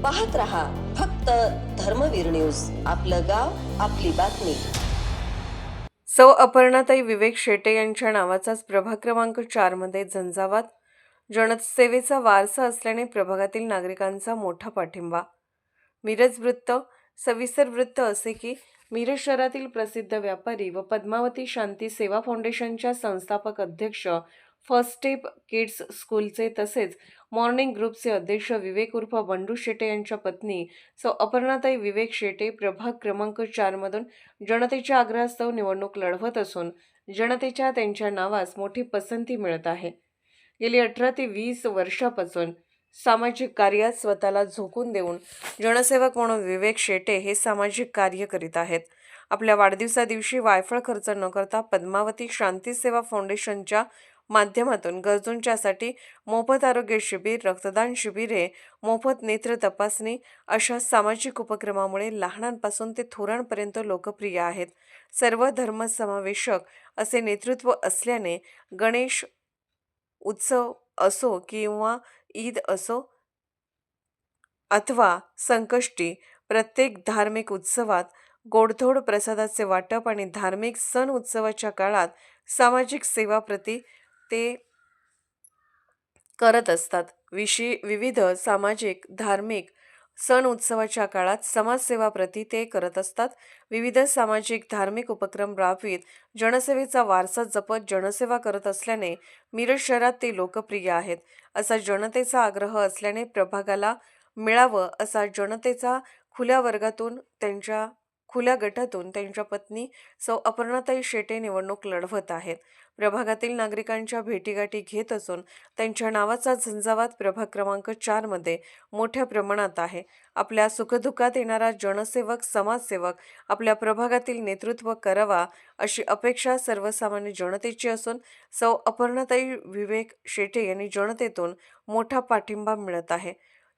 पाहत रहा फक्त धर्मवीर न्यूज, आपलं गाव आपली बातमी। सौ अपर्णाताई विवेक शेटे यांच्या नावाचाच प्रभाग क्रमांक 4 मध्ये झंझावात जनसेवेचा वारसा असल्याने प्रभागातील नागरिकांचा मोठा पाठिंबा। मिरज वृत्त। सविस्तर वृत्त असे की मिरज शहरातील प्रसिद्ध व्यापारी व पद्मावती शांती सेवा फाउंडेशनच्या संस्थापक अध्यक्ष, फर्स्ट स्टेप किड्स स्कूलचे तसेच मॉर्निंग ग्रुपचे अध्यक्ष विवेक उर्फ बंडू शेटे यांच्या पत्नी सौ अपर्णाताई विवेक शेटे प्रभाग क्रमांक 4 मधून जनतेच्या आग्रहास्तव निवडणूक लढवत असून जनतेच्या त्यांच्या नावास मोठी पसंती मिळत आहे। गेली 18 ते 20 वर्षापासून सामाजिक कार्यात स्वतःला झोकून देऊन जनसेवक म्हणून विवेक शेटे हे सामाजिक कार्य करीत आहेत। आपल्या वाढदिवसादिवशी वायफळ खर्च न करता पद्मावती शांती सेवा फाउंडेशनच्या माध्यमातून गरजूंच्यासाठी मोफत आरोग्य शिबिर, रक्तदान शिबिरे, मोफत नेत्र तपासणी अशा सामाजिक उपक्रमामुळे लहानांपासून ते थोरांपर्यंत लोकप्रिय आहेत। सर्व धर्मसमावेशक असे नेतृत्व असल्याने गणेश उत्सव असो किंवा ईद असो अथवा संकष्टी, प्रत्येक धार्मिक उत्सवात गोडधोड प्रसादाचे वाटप आणि धार्मिक सण उत्सवाच्या काळात सामाजिक सेवाप्रती ते करत असतात। विविध सामाजिक धार्मिक सण उत्सवाच्या काळात समाजसेवाप्रती ते करत असतात। विविध सामाजिक धार्मिक उपक्रम राबवीत जनसेवेचा वारसा जपत जनसेवा करत असल्याने मिरज शहरात ते लोकप्रिय आहेत। असा जनतेचा आग्रह असल्याने प्रभागाला मिळावं असा जनतेचा खुल्या वर्गातून त्यांच्या खुल्या गटातून त्यांच्या पत्नी सौ अपर्णाताई शेटे निवडणूक लढवत आहेत। प्रभागातील नागरिकांच्या भेटीगाठी घेत असून त्यांच्या नावाचा झंझावात प्रभाग क्रमांक 4 मध्ये मोठ्या प्रमाणात आहे। आपल्या सुखदुःखात येणारा जनसेवक, समाजसेवक आपल्या प्रभागातील नेतृत्व करावा अशी अपेक्षा सर्वसामान्य जनतेची असून सौ अपर्णाताई विवेक शेटे यांनी जनतेतून मोठा पाठिंबा मिळत आहे।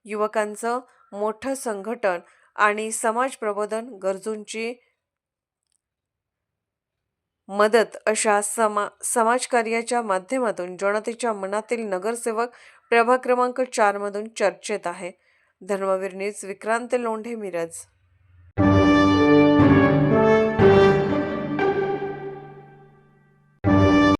युवकांचं मोठं संघटन आणि समाज प्रबोधन, गरजूंची मदत अशा समाजकार्याच्या माध्यमातून जनतेच्या मनातील नगरसेवक प्रभाग क्रमांक 4 मधून चर्चेत आहे। धर्मवीर न्यूज, विक्रांत लोंढे, मिरज।